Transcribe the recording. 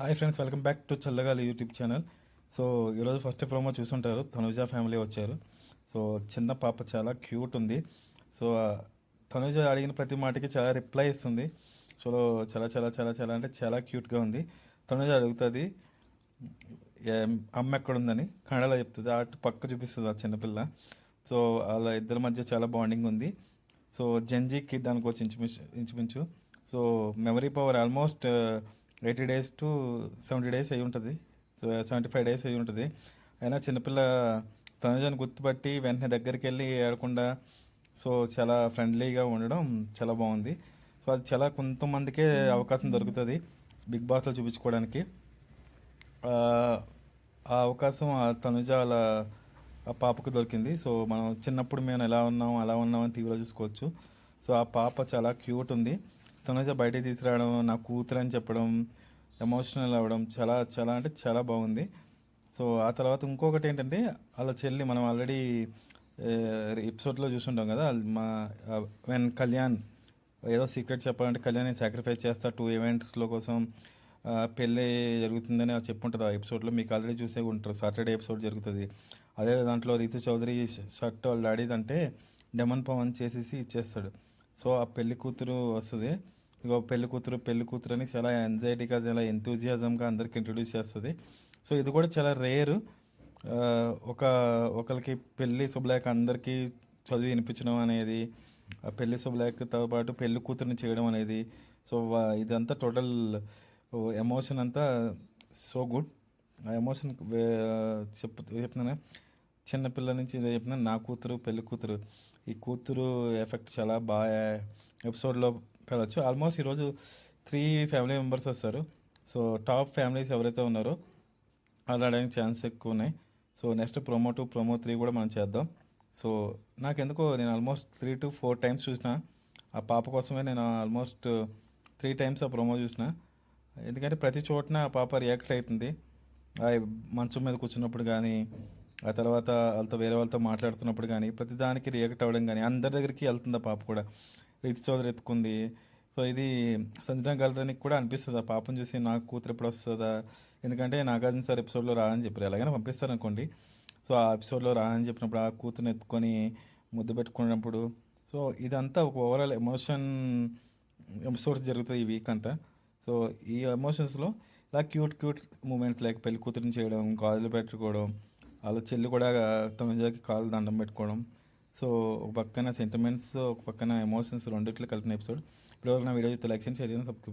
Hi friends, welcome back to చల్లగాలి YouTube channel. So ఈరోజు first promo చూసుంటారు. Tanuja family వచ్చారు. సో చిన్న పాప చాలా క్యూట్ ఉంది. సో తనుజ అడిగిన ప్రతి మాటకి చాలా రిప్లై ఇస్తుంది. సో చాలా చాలా చాలా చాలా అంటే చాలా క్యూట్గా ఉంది. తనుజ అడుగుతుంది అమ్మ ఎక్కడుందని కన్నడలో చెప్తుంది. అటు పక్క చూపిస్తుంది ఆ చిన్నపిల్ల. సో వాళ్ళ ఇద్దరి మధ్య చాలా బాండింగ్ ఉంది. సో జెన్జీ కిడ్ అనుకోవచ్చు ఇంచుమించు. So memory power almost 80 days to 70 days అయి ఉంటుంది. సో 75 days అయి ఉంటుంది. అయినా చిన్నపిల్ల తనుజని గుర్తుపట్టి వెంటనే దగ్గరికి వెళ్ళి ఏడకుండా సో చాలా ఫ్రెండ్లీగా ఉండడం చాలా బాగుంది. సో అది చాలా కొంతమందికే అవకాశం దొరుకుతుంది బిగ్ బాస్లో చూపించుకోవడానికి. ఆ ఆ అవకాశం ఆ తనుజ అలా ఆ పాపకు దొరికింది. సో మనం చిన్నప్పుడు మేము ఎలా ఉన్నాం అలా ఉన్నామని టీవీలో చూసుకోవచ్చు. సో ఆ పాప చాలా క్యూట్ ఉంది. తనుజ బయటికి తీసుకురావడం, నా కూతురు అని చెప్పడం, ఎమోషనల్ అవ్వడం చాలా చాలా అంటే చాలా బాగుంది. సో ఆ తర్వాత ఇంకొకటి ఏంటంటే వాళ్ళ చెల్లి మనం ఆల్రెడీ ఎపిసోడ్లో చూసుంటాం కదా. మా వెన్ కళ్యాణ్ ఏదో సీక్రెట్ చెప్పాలంటే కళ్యాణ్ సాక్రిఫైస్ చేస్తా 2 ఈవెంట్స్లో కోసం పెళ్ళి జరుగుతుందని చెప్పుంటుంది ఆ ఎపిసోడ్లో. మీకు ఆల్రెడీ చూసే ఉంటారు. సాటర్డే ఎపిసోడ్ జరుగుతుంది. అదే దాంట్లో రీతు చౌదరి షర్ట్ వాళ్ళ డాడీదంటే డెమన్ పవన్ చేసేసి ఇచ్చేస్తాడు. సో ఆ పెళ్లి కూతురు వస్తుంది. ఇక పెళ్లి కూతురు అని చాలా ఎంజైటీగా చాలా ఎంతూజియాజంగా అందరికి ఇంట్రడ్యూస్ చేస్తుంది. సో ఇది కూడా చాలా రేరు. ఒక ఒకరికి పెళ్లి శుభలేఖ అందరికీ చదివి వినిపించడం అనేది, ఆ పెళ్లి శుభలేఖతో పాటు పెళ్లి కూతురుని చేయడం అనేది. సో ఇదంతా టోటల్ ఎమోషన్ అంతా సో గుడ్. ఆ ఎమోషన్ చెప్తున్నాను. చిన్నపిల్లల నుంచి ఇదే చెప్తున్నాను. నా కూతురు పెళ్లి కూతురు, ఈ కూతురు ఎఫెక్ట్ చాలా బాగా ఎపిసోడ్లో పెరగచ్చు. ఆల్మోస్ట్ ఈరోజు 3 ఫ్యామిలీ మెంబర్స్ వస్తారు. సో టాప్ ఫ్యామిలీస్ ఎవరైతే ఉన్నారో అలా ఆడడానికి ఛాన్స్ ఎక్కువ ఉన్నాయి. సో నెక్స్ట్ ప్రోమో 2 ప్రోమో 3 కూడా మనం చేద్దాం. సో నాకెందుకో నేను ఆల్మోస్ట్ 3 to 4 times చూసిన. ఆ పాప కోసమే నేను ఆల్మోస్ట్ 3 times ఆ ప్రోమో చూసిన. ఎందుకంటే ప్రతి చోటన ఆ పాప రియాక్ట్ అవుతుంది. ఆ మంచం మీద కూర్చున్నప్పుడు కానీ, ఆ తర్వాత వాళ్ళతో వేరే వాళ్ళతో మాట్లాడుతున్నప్పుడు కానీ, ప్రతి దానికి రియాక్ట్ అవ్వడం కానీ, అందరి దగ్గరికి వెళ్తుంది ఆ పాప కూడా. రీతి చౌదరి ఎత్తుకుంది. సో ఇది సంజన గల్రానికి కూడా అనిపిస్తుంది ఆ పాపను చూసి, నాకు కూతురు ఎప్పుడు వస్తుందా. ఎందుకంటే నాగార్జున సార్ ఎపిసోడ్లో రానని చెప్పారు. ఎలాగైనా పంపిస్తారు అనుకోండి. సో ఆ ఎపిసోడ్లో రానని చెప్పినప్పుడు ఆ కూతురుని ఎత్తుకొని ముద్దు పెట్టుకున్నప్పుడు, సో ఇదంతా ఒక ఓవరాల్ ఎమోషన్ ఎపిసోడ్స్ జరుగుతుంది ఈ వీక్ అంతా. సో ఈ ఎమోషన్స్లో ఇలా క్యూట్ క్యూట్ మూమెంట్స్ లైక్ పెళ్లి కూతురిని చేయడం, గాజులు పెట్టుకోవడం, వాళ్ళ చెల్లి కూడా తొమ్మిదికి కాళ్ళు దండం పెట్టుకోవడం. సో ఒక పక్కన సెంటిమెంట్స్, ఒక పక్కన ఎమోషన్స్ రెండిట్లో కలిపిన ఎపిసోడ్. ఇప్పుడు నా వీడియో లైక్ చేయండి, షేర్ చేయండి, సబ్స్క్రైబ్